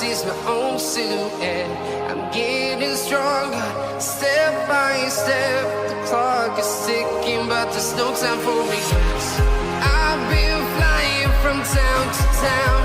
sees my own silhouette. I'm getting stronger, step by step. The clock is ticking, but there's no time for regrets. I've been flying from town to town,